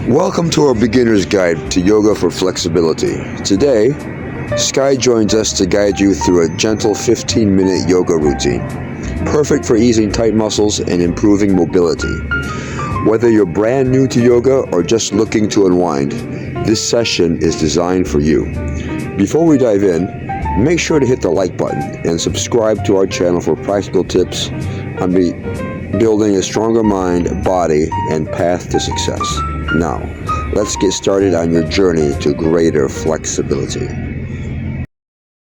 Welcome to our beginner's guide to yoga for flexibility. Today, Skye joins us to guide you through a gentle 15-minute yoga routine, perfect for easing tight muscles and improving mobility. Whether you're brand new to yoga or just looking to unwind, this session is designed for you. Before we dive in, make sure to hit the like button and subscribe to our channel for practical tips on building a stronger mind, body, and path to success. Now, let's get started on your journey to greater flexibility.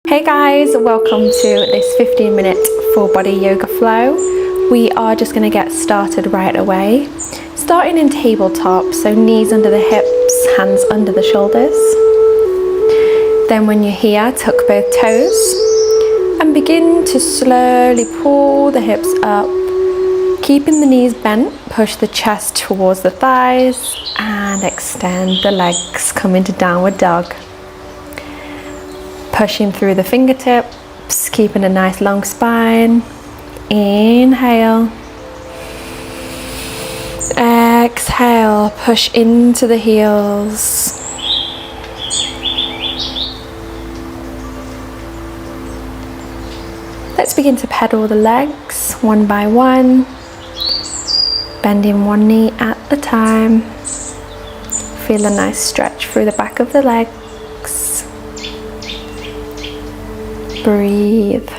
Hey guys, welcome to this 15-minute full body yoga flow. We are just going to get started right away. Starting in tabletop, so knees under the hips, hands under the shoulders. Then when you're here, tuck both toes and begin to slowly pull the hips up. Keeping the knees bent, push the chest towards the thighs and extend the legs, come into downward dog. Pushing through the fingertips, keeping a nice long spine. Inhale. Exhale, push into the heels. Let's begin to pedal the legs one by one. Bending one knee at a time. Feel a nice stretch through the back of the legs. Breathe.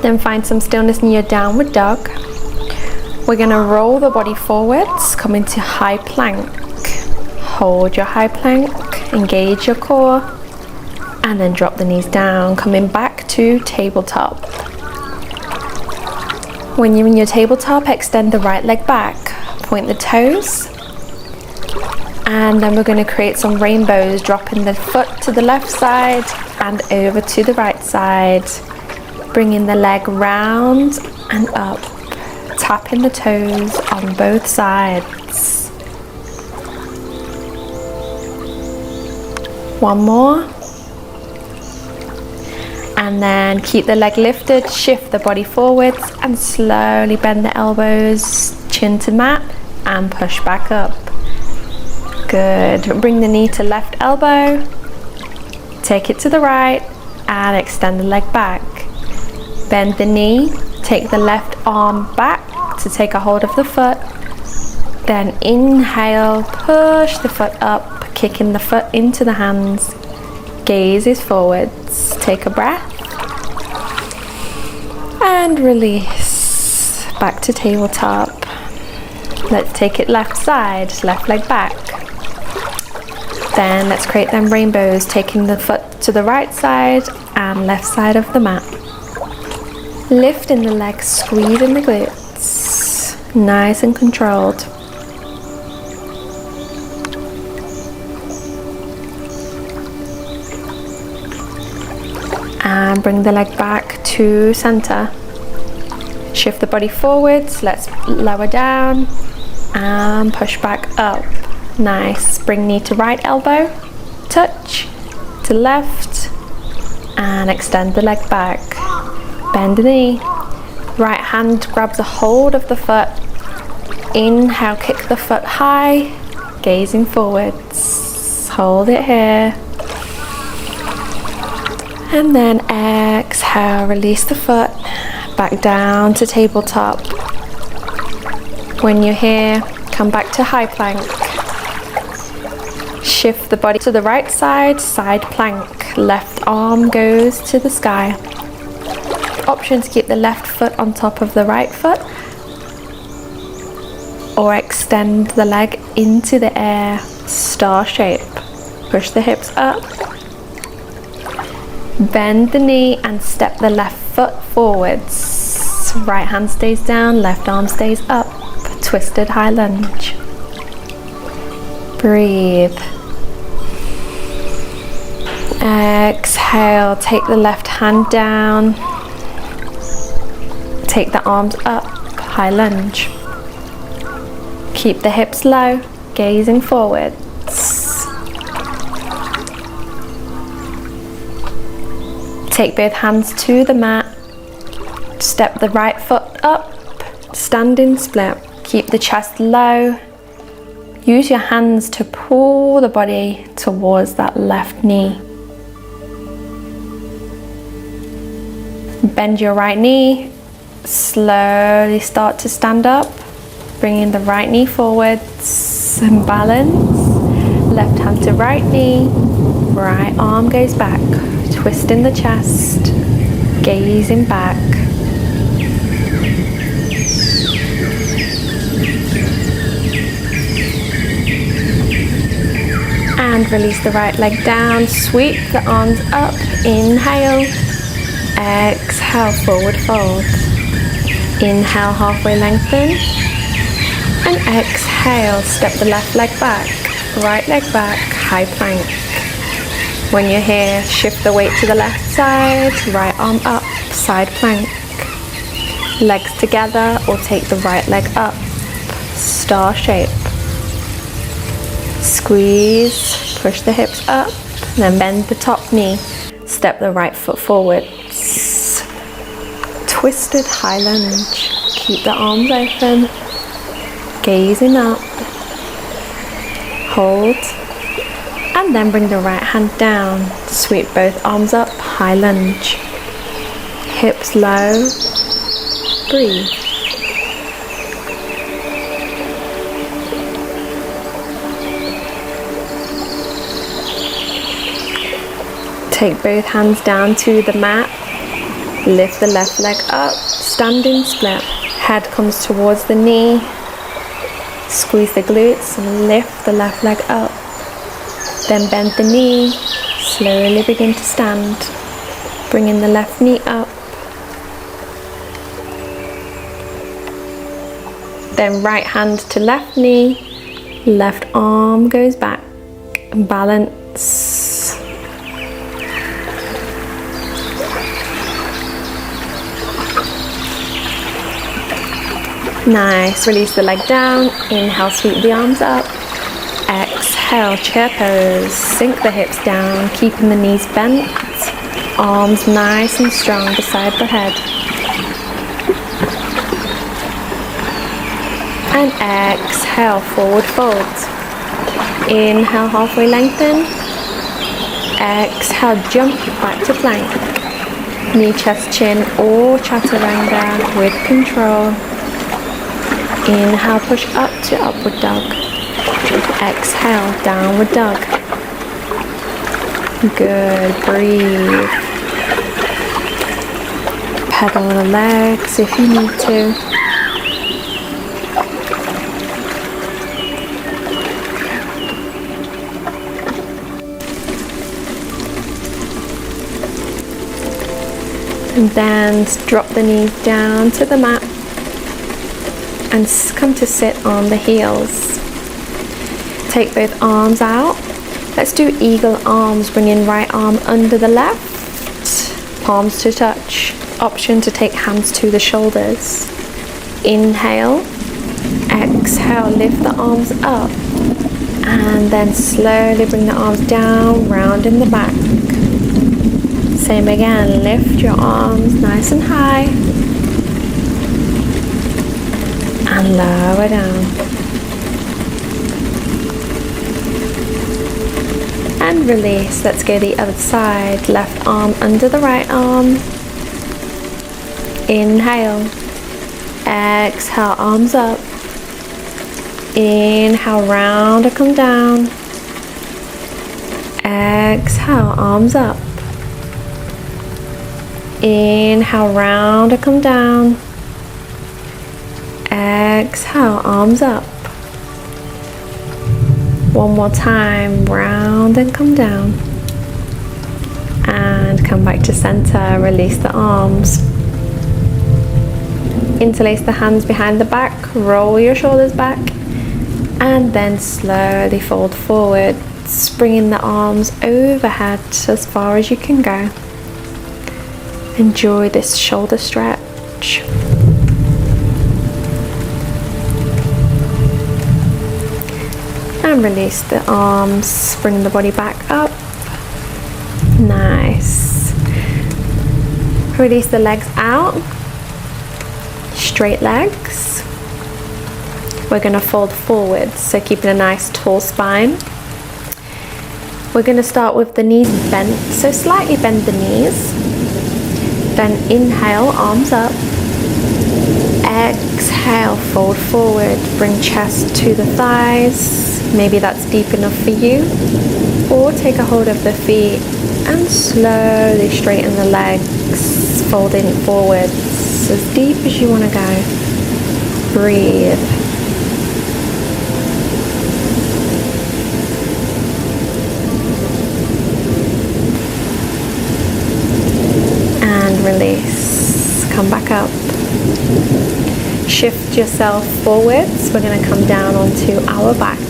Then find some stillness in your downward dog. We're going to roll the body forwards, come into high plank. Hold your high plank, engage your core, and then drop the knees down, coming back to tabletop. When you're in your tabletop, extend the right leg back, point the toes, and then we're going to create some rainbows, dropping the foot to the left side and over to the right side, bringing the leg round and up, tapping the toes on both sides. One more, and then keep the leg lifted, shift the body forwards and slowly bend the elbows, chin to mat, and push back up. Good. Bring the knee to left elbow, take it to the right and extend the leg back. Bend the knee, take the left arm back to take a hold of the foot, then inhale, push the foot up, kicking the foot into the hands, gaze is forwards, take a breath and release. Back to tabletop. Let's take it left side, left leg back. Then let's create them rainbows, taking the foot to the right side and left side of the mat. Lifting the legs, squeezing the glutes, nice and controlled. And bring the leg back to center. Shift the body forwards, let's lower down and push back up. Nice. Bring knee to right elbow, touch to left and extend the leg back. Bend the knee. Right hand grabs a hold of the foot. Inhale, kick the foot high, gazing forwards. Hold it here. And then exhale, release the foot, back down to tabletop. When you're here, come back to high plank. Shift the body to the right side, side plank. Left arm goes to the sky. Option to keep the left foot on top of the right foot or extend the leg into the air, star shape. Push the hips up. Bend the knee and step the left foot forwards. Right hand stays down, left arm stays up. Twisted high lunge. Breathe. Exhale, take the left hand down. Take the arms up, high lunge. Keep the hips low, gazing forwards. Take both hands to the mat. Step the right foot up. Standing split. Keep the chest low. Use your hands to pull the body towards that left knee. Bend your right knee. Slowly start to stand up. Bringing the right knee forwards and balance. Left hand to right knee. Right arm goes back. Twisting the chest. Gazing back. And release the right leg down. Sweep the arms up. Inhale. Exhale, forward fold. Inhale, halfway lengthen. And exhale, step the left leg back. Right leg back, high plank. When you're here, shift the weight to the left side. Right arm up, side plank. Legs together or take the right leg up. Star shape. Squeeze, push the hips up, then bend the top knee. Step the right foot forward. Twisted high lunge. Keep the arms open. Gazing up. Hold. And then bring the right hand down. Sweep both arms up. High lunge. Hips low. Breathe. Take both hands down to the mat. Lift the left leg up. Standing split. Head comes towards the knee. Squeeze the glutes and lift the left leg up. Then bend the knee. Slowly begin to stand. Bringing the left knee up. Then right hand to left knee. Left arm goes back. Balance. Nice, release the leg down. Inhale, sweep the arms up. Exhale, chair pose. Sink the hips down, keeping the knees bent. Arms nice and strong beside the head. And exhale, forward fold. Inhale, halfway lengthen. Exhale, jump back to plank. Knee, chest, chin, or chaturanga with control. Inhale, push up to upward dog. Exhale, downward dog. Good, breathe. Pedal the legs if you need to. And then drop the knees down to the mat. And come to sit on the heels. Take both arms out. Let's do eagle arms, bringing right arm under the left, palms to touch. Option to take hands to the shoulders. Inhale, exhale, lift the arms up, and then slowly bring the arms down, round in the back. Same again, lift your arms nice and high. And lower down. And release. Let's go the other side. Left arm under the right arm. Inhale. Exhale, arms up. Inhale, round and come down. Exhale, arms up. Inhale, round and come down. Exhale, arms up. One more time, round and come down. And come back to center, release the arms. Interlace the hands behind the back, roll your shoulders back, and then slowly fold forward, bringing the arms overhead as far as you can go. Enjoy this shoulder stretch. And release the arms, bring the body back up. Nice. Release the legs out. Straight legs. We're going to fold forward, so keeping a nice tall spine. We're going to start with the knees bent, so slightly bend the knees. Then inhale, arms up. Exhale, fold forward, bring chest to the thighs. Maybe that's deep enough for you. Or take a hold of the feet and slowly straighten the legs, folding forwards as deep as you want to go. Breathe. And release. Come back up. Shift yourself forwards. We're going to come down onto our backs.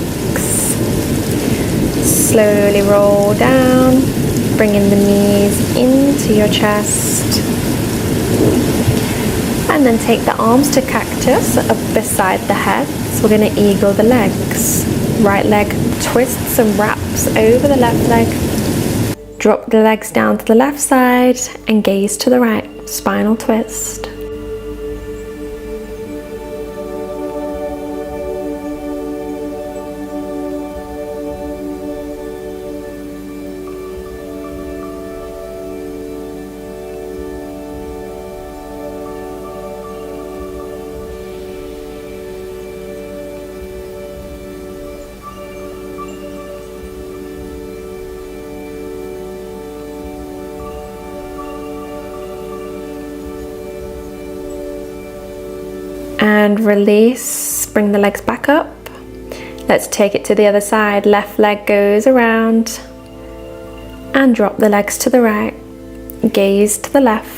Slowly roll down, bringing the knees into your chest. And then take the arms to cactus up beside the head. So we're going to eagle the legs. Right leg twists and wraps over the left leg. Drop the legs down to the left side and gaze to the right. Spinal twist. And release, bring the legs back up. Let's take it to the other side. Left leg goes around and drop the legs to the right. Gaze to the left.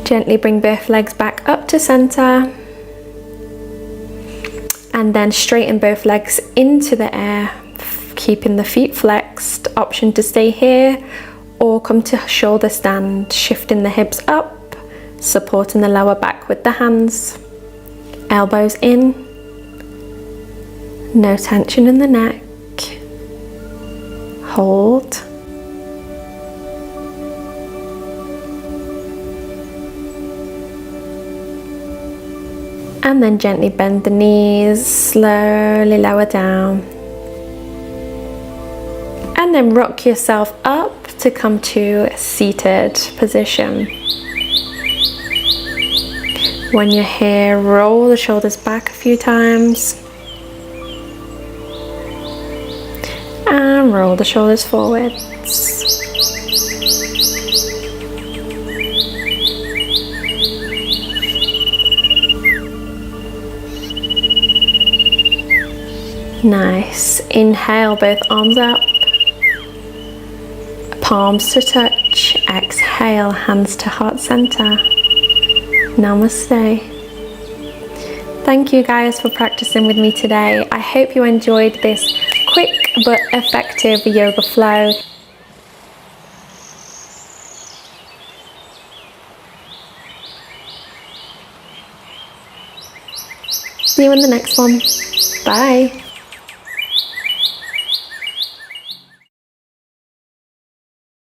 Gently bring both legs back up to center. And then straighten both legs into the air, keeping the feet flexed. Option to stay here or come to shoulder stand, shifting the hips up, supporting the lower back with the hands. Elbows in. No tension in the neck. Hold. And then gently bend the knees, slowly lower down. And then rock yourself up to come to a seated position. When you're here, roll the shoulders back a few times. And roll the shoulders forwards. Nice. Inhale, both arms up. Palms to touch. Exhale, hands to heart center. Namaste. Thank you guys for practicing with me today. I hope you enjoyed this quick but effective yoga flow. See you in the next one. Bye.